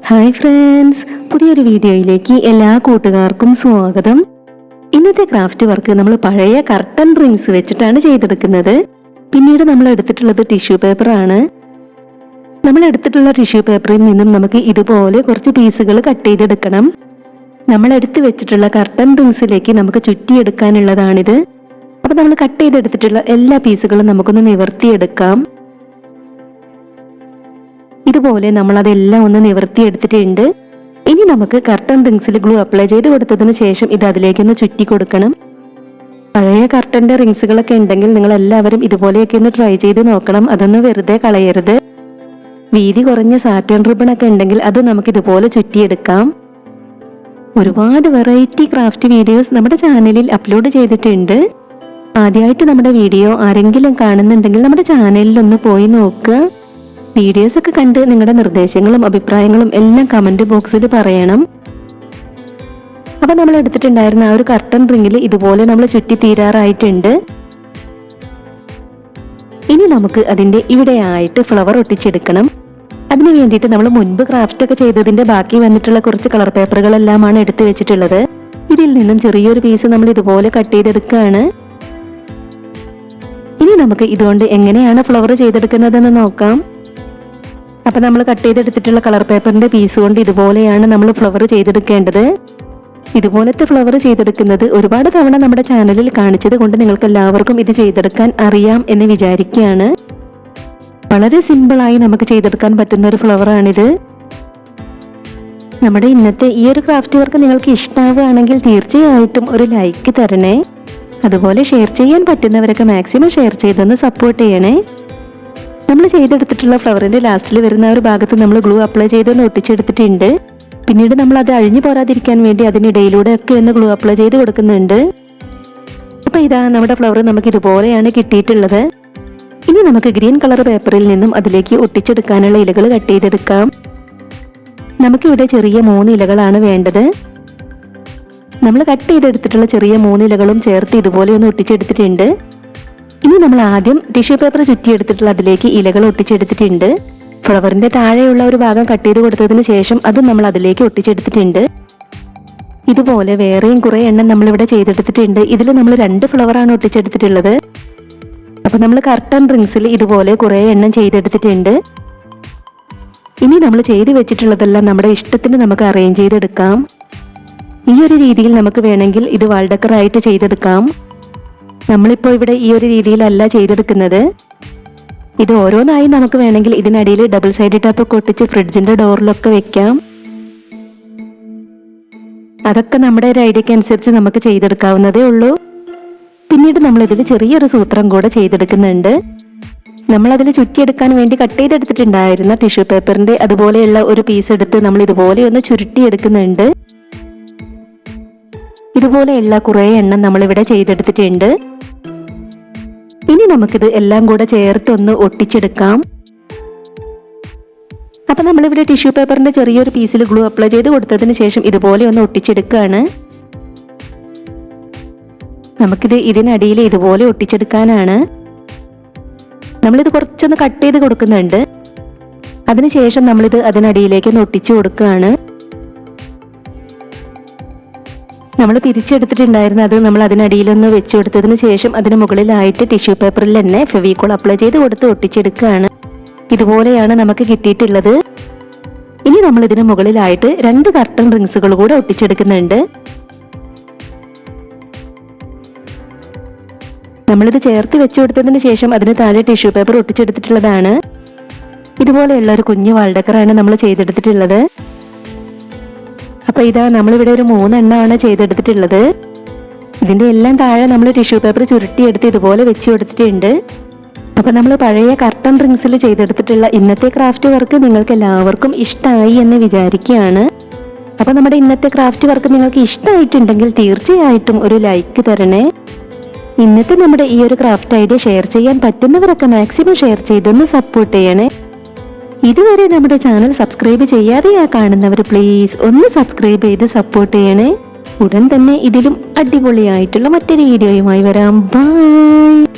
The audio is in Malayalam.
ഹായ് ഫ്രണ്ട്സ്, പുതിയൊരു വീഡിയോയിലേക്ക് എല്ലാ കൂട്ടുകാർക്കും സ്വാഗതം. ഇന്നത്തെ ക്രാഫ്റ്റ് വർക്ക് നമ്മൾ പഴയ കർട്ടൻ റിങ്സ് വെച്ചിട്ടാണ് ചെയ്തെടുക്കുന്നത്. പിന്നീട് നമ്മൾ എടുത്തിട്ടുള്ളത് ടിഷ്യൂ പേപ്പറാണ്. നമ്മൾ എടുത്തിട്ടുള്ള ടിഷ്യൂ പേപ്പറിൽ നിന്നും നമുക്ക് ഇതുപോലെ കുറച്ച് പീസുകൾ കട്ട് ചെയ്തെടുക്കണം. നമ്മൾ എടുത്തു വെച്ചിട്ടുള്ള കർട്ടൻ റിങ്സിലേക്ക് നമുക്ക് ചുറ്റിയെടുക്കാനുള്ളതാണിത്. അപ്പോൾ നമ്മൾ കട്ട് ചെയ്തെടുത്തിട്ടുള്ള എല്ലാ പീസുകളും നമുക്കൊന്ന് നിവർത്തിയെടുക്കാം. ഇതുപോലെ നമ്മൾ അതെല്ലാം ഒന്ന് നിവർത്തിയെടുത്തിട്ടുണ്ട്. ഇനി നമുക്ക് കർട്ടൻ റിങ്സിൽ ഗ്ലൂ അപ്ലൈ ചെയ്ത് കൊടുത്തതിന് ശേഷം ഇത് അതിലേക്കൊന്ന് ചുറ്റി കൊടുക്കണം. പഴയ കർട്ടൻ്റെ റിങ്സുകളൊക്കെ ഉണ്ടെങ്കിൽ നിങ്ങൾ എല്ലാവരും ഇതുപോലെയൊക്കെ ഒന്ന് ട്രൈ ചെയ്ത് നോക്കണം. അതൊന്ന് വെറുതെ കളയരുത്. വീതി കുറഞ്ഞ സാറ്റൻ റിബണൊക്കെ ഉണ്ടെങ്കിൽ അത് നമുക്ക് ഇതുപോലെ ചുറ്റിയെടുക്കാം. ഒരുപാട് വെറൈറ്റി ക്രാഫ്റ്റ് വീഡിയോസ് നമ്മുടെ ചാനലിൽ അപ്ലോഡ് ചെയ്തിട്ടുണ്ട്. ആദ്യമായിട്ട് നമ്മുടെ വീഡിയോ ആരെങ്കിലും കാണുന്നുണ്ടെങ്കിൽ നമ്മുടെ ചാനലിൽ ഒന്ന് പോയി നോക്കുക. വീഡിയോസ് ഒക്കെ കണ്ട് നിങ്ങളുടെ നിർദ്ദേശങ്ങളും അഭിപ്രായങ്ങളും എല്ലാം കമന്റ് ബോക്സിൽ പറയണം. അപ്പൊ നമ്മൾ എടുത്തിട്ടുണ്ടായിരുന്ന ആ ഒരു കർട്ടൻ റിങ്ങിൽ ഇതുപോലെ നമ്മൾ ചുറ്റി തീരാറായിട്ടുണ്ട്. ഇനി നമുക്ക് അതിന്റെ ഇവിടെയായിട്ട് ഫ്ലവർ ഒട്ടിച്ചെടുക്കണം. അതിനു വേണ്ടിയിട്ട് നമ്മൾ മുൻപ് ക്രാഫ്റ്റ് ഒക്കെ ചെയ്തതിന്റെ ബാക്കി വന്നിട്ടുള്ള കുറച്ച് കളർ പേപ്പറുകളെല്ലാമാണ് എടുത്തു വെച്ചിട്ടുള്ളത്. ഇതിൽ നിന്നും ചെറിയൊരു പീസ് നമ്മൾ ഇതുപോലെ കട്ട് ചെയ്തെടുക്കുകയാണ്. ഇനി നമുക്ക് ഇതുകൊണ്ട് എങ്ങനെയാണ് ഫ്ലവർ ചെയ്തെടുക്കുന്നതെന്ന് നോക്കാം. അപ്പൊ നമ്മൾ കട്ട് ചെയ്തെടുത്തിട്ടുള്ള കളർ പേപ്പറിന്റെ പീസ് കൊണ്ട് ഇതുപോലെയാണ് നമ്മൾ ഫ്ലവർ ചെയ്തെടുക്കേണ്ടത്. ഇതുപോലത്തെ ഫ്ലവർ ചെയ്തെടുക്കുന്നത് ഒരുപാട് തവണ നമ്മുടെ ചാനലിൽ കാണിച്ചത് കൊണ്ട് നിങ്ങൾക്ക് എല്ലാവർക്കും ഇത് ചെയ്തെടുക്കാൻ അറിയാം എന്ന് വിചാരിക്കുകയാണ്. വളരെ സിമ്പിളായി നമുക്ക് ചെയ്തെടുക്കാൻ പറ്റുന്ന ഒരു ഫ്ലവറാണിത്. നമ്മുടെ ഇന്നത്തെ ഈ ഒരു ക്രാഫ്റ്റ് വർക്ക് നിങ്ങൾക്ക് ഇഷ്ടമാവുകയാണെങ്കിൽ തീർച്ചയായിട്ടും ഒരു ലൈക്ക് തരണേ. അതുപോലെ ഷെയർ ചെയ്യാൻ പറ്റുന്നവരൊക്കെ മാക്സിമം ഷെയർ ചെയ്തൊന്ന് സപ്പോർട്ട് ചെയ്യണേ. നമ്മൾ ചെയ്തെടുത്തിട്ടുള്ള ഫ്ലവറിന്റെ ലാസ്റ്റിൽ വരുന്ന ഒരു ഭാഗത്ത് നമ്മൾ ഗ്ലൂ അപ്ലൈ ചെയ്തൊന്ന് ഒട്ടിച്ചെടുത്തിട്ടുണ്ട്. പിന്നീട് നമ്മൾ അത് അഴിഞ്ഞു പോരാതിരിക്കാൻ വേണ്ടി അതിനിടയിലൂടെ ഒക്കെ ഒന്ന് ഗ്ലൂ അപ്ലൈ ചെയ്ത് കൊടുക്കുന്നുണ്ട്. അപ്പൊ ഇതാ നമ്മുടെ ഫ്ലവർ നമുക്ക് ഇതുപോലെയാണ് കിട്ടിയിട്ടുള്ളത്. ഇനി നമുക്ക് ഗ്രീൻ കളർ പേപ്പറിൽ നിന്നും അതിലേക്ക് ഒട്ടിച്ചെടുക്കാനുള്ള ഇലകൾ കട്ട് ചെയ്തെടുക്കാം. നമുക്കിവിടെ ചെറിയ 3 ഇലകളാണ് വേണ്ടത്. നമ്മൾ കട്ട് ചെയ്തെടുത്തിട്ടുള്ള ചെറിയ 3 ഇലകളും ചേർത്ത് ഇതുപോലെ ഒന്ന് ഒട്ടിച്ചെടുത്തിട്ടുണ്ട്. ഇനി നമ്മൾ ആദ്യം ടിഷ്യൂ പേപ്പർ ചുറ്റിയെടുത്തിട്ടുള്ള അതിലേക്ക് ഇലകൾ ഒട്ടിച്ചെടുത്തിട്ടുണ്ട്. ഫ്ലവറിന്റെ താഴെയുള്ള ഒരു ഭാഗം കട്ട് ചെയ്ത് കൊടുത്തതിന് ശേഷം അതും നമ്മൾ അതിലേക്ക് ഒട്ടിച്ചെടുത്തിട്ടുണ്ട്. ഇതുപോലെ വേറെയും കുറെ എണ്ണം നമ്മളിവിടെ ചെയ്തെടുത്തിട്ടുണ്ട്. ഇതിൽ നമ്മൾ 2 ഫ്ലവറാണ് ഒട്ടിച്ചെടുത്തിട്ടുള്ളത്. അപ്പൊ നമ്മൾ കർട്ടൻ റിങ്സിൽ ഇതുപോലെ കുറെ എണ്ണം ചെയ്തെടുത്തിട്ടുണ്ട്. ഇനി നമ്മൾ ചെയ്ത് വെച്ചിട്ടുള്ളതെല്ലാം നമ്മുടെ ഇഷ്ടത്തിന് നമുക്ക് അറേഞ്ച് ചെയ്തെടുക്കാം. ഈ ഒരു രീതിയിൽ നമുക്ക് വേണമെങ്കിൽ ഇത് വാൾ ഡെക്കർ ആയിട്ട് ചെയ്തെടുക്കാം. നമ്മളിപ്പോൾ ഇവിടെ ഈ ഒരു രീതിയിലല്ല ചെയ്തെടുക്കുന്നത്. ഇത് ഓരോന്നായി നമുക്ക് വേണമെങ്കിൽ ഇതിനടിയിൽ ഡബിൾ സൈഡ് ടാപ്പ് ഒട്ടിച്ച് ഫ്രിഡ്ജിന്റെ ഡോറിലൊക്കെ വെക്കാം. അതൊക്കെ നമ്മുടെ ഒരു ഐഡിയക്ക് അനുസരിച്ച് നമുക്ക് ചെയ്തെടുക്കാവുന്നതേ ഉള്ളൂ. പിന്നീട് നമ്മൾ ഇതിൽ ചെറിയൊരു സൂത്രം കൂടെ ചെയ്തെടുക്കുന്നുണ്ട്. നമ്മൾ അതിൽ ചുറ്റിയെടുക്കാൻ വേണ്ടി കട്ട് ചെയ്തെടുത്തിട്ടുണ്ടായിരുന്ന ടിഷ്യൂ പേപ്പറിന്റെ അതുപോലെയുള്ള ഒരു പീസ് എടുത്ത് നമ്മൾ ഇതുപോലെ ഒന്ന് ചുരുട്ടിയെടുക്കുന്നുണ്ട്. ഇതുപോലെയുള്ള കുറെ എണ്ണം നമ്മളിവിടെ ചെയ്തെടുത്തിട്ടുണ്ട്. ഇനി നമുക്കിത് എല്ലാം കൂടെ ചേർത്തൊന്ന് ഒട്ടിച്ചെടുക്കാം. അപ്പൊ നമ്മളിവിടെ ടിഷ്യൂ പേപ്പറിന്റെ ചെറിയൊരു പീസിൽ ഗ്ലൂ അപ്ലൈ ചെയ്ത് കൊടുത്തതിന് ശേഷം ഇതുപോലെ ഒന്ന് ഒട്ടിച്ചെടുക്കുകയാണ്. നമുക്കിത് ഇതിനടിയിൽ ഇതുപോലെ ഒട്ടിച്ചെടുക്കാനാണ്. നമ്മളിത് കുറച്ചൊന്ന് കട്ട് ചെയ്ത് കൊടുക്കുന്നുണ്ട്. അതിനുശേഷം നമ്മളിത് അതിനടിയിലേക്ക് ഒന്ന് ഒട്ടിച്ചു കൊടുക്കുകയാണ്. നമ്മൾ പിരിച്ചെടുത്തിട്ടുണ്ടായിരുന്ന അത് നമ്മൾ അതിനടിയിലൊന്ന് വെച്ച് കൊടുത്തതിന് ശേഷം അതിന് മുകളിലായിട്ട് ടിഷ്യൂ പേപ്പറിൽ തന്നെ ഫെവിക്കോൾ അപ്ലൈ ചെയ്ത് കൊടുത്ത് ഒട്ടിച്ചെടുക്കുകയാണ്. ഇതുപോലെയാണ് നമുക്ക് കിട്ടിയിട്ടുള്ളത്. ഇനി നമ്മൾ ഇതിന് മുകളിലായിട്ട് 2 കർട്ടൻ റിങ്സുകൾ കൂടെ ഒട്ടിച്ചെടുക്കുന്നുണ്ട്. നമ്മളിത് ചേർത്ത് വെച്ച് കൊടുത്തതിന് ശേഷം അതിന് താഴെ ടിഷ്യൂ പേപ്പർ ഒട്ടിച്ചെടുത്തിട്ടുള്ളതാണ്. ഇതുപോലെയുള്ള ഒരു കുഞ്ഞു വാൾ ഡെക്കറാണ് നമ്മൾ ചെയ്തെടുത്തിട്ടുള്ളത്. അപ്പൊ ഇതാ നമ്മളിവിടെ ഒരു 3 എണ്ണമാണ് ചെയ്തെടുത്തിട്ടുള്ളത്. ഇതിന്റെ എല്ലാം താഴെ നമ്മൾ ടിഷ്യൂ പേപ്പർ ചുരുട്ടിയെടുത്ത് ഇതുപോലെ വെച്ച് കൊടുത്തിട്ടുണ്ട്. അപ്പൊ നമ്മൾ പഴയ കർട്ടൻ റിങ്സിൽ ചെയ്തെടുത്തിട്ടുള്ള ഇന്നത്തെ ക്രാഫ്റ്റ് വർക്ക് നിങ്ങൾക്ക് എല്ലാവർക്കും ഇഷ്ടമായി എന്ന് വിചാരിക്കുകയാണ്. അപ്പൊ നമ്മുടെ ഇന്നത്തെ ക്രാഫ്റ്റ് വർക്ക് നിങ്ങൾക്ക് ഇഷ്ടമായിട്ടുണ്ടെങ്കിൽ തീർച്ചയായിട്ടും ഒരു ലൈക്ക് തരണേ. ഇന്നത്തെ നമ്മുടെ ഈ ഒരു ക്രാഫ്റ്റ് ഐഡിയ ഷെയർ ചെയ്യാൻ പറ്റുന്നവരൊക്കെ മാക്സിമം ഷെയർ ചെയ്തൊന്ന് സപ്പോർട്ട് ചെയ്യണേ. ഇതുവരെ നമ്മുടെ ചാനൽ സബ്സ്ക്രൈബ് ചെയ്യാതെയാ കാണുന്നവർ പ്ലീസ് ഒന്ന് സബ്സ്ക്രൈബ് ചെയ്ത് സപ്പോർട്ട് ചെയ്യണേ. ഉടൻ തന്നെ ഇതിലും അടിപൊളിയായിട്ടുള്ള മറ്റൊരു വീഡിയോയുമായി വരാം. ബൈ.